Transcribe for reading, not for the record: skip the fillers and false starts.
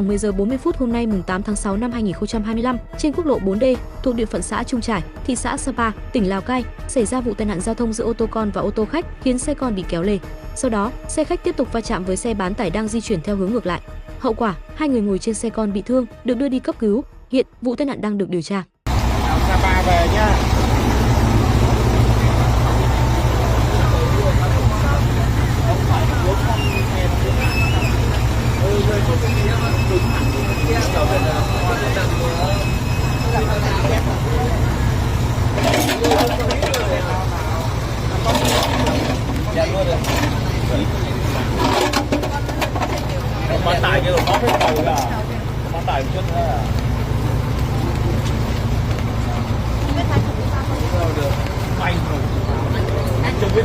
khoảng 10 giờ 40 phút hôm nay mùng 8 tháng 6 năm 2025, trên quốc lộ 4D thuộc địa phận xã Trung Trải, thị xã Sapa, tỉnh Lào Cai, xảy ra vụ tai nạn giao thông giữa ô tô con và ô tô khách, khiến xe con bị kéo lê. Sau đó, xe khách tiếp tục va chạm với xe bán tải đang di chuyển theo hướng ngược lại. Hậu quả, 2 người ngồi trên xe con bị thương, được đưa đi cấp cứu. Hiện, vụ tai nạn đang được điều tra. Sapa về nhá. Bán tải kia rồi có hết cầu là bán tải chút nữa là được. Anh chưa biết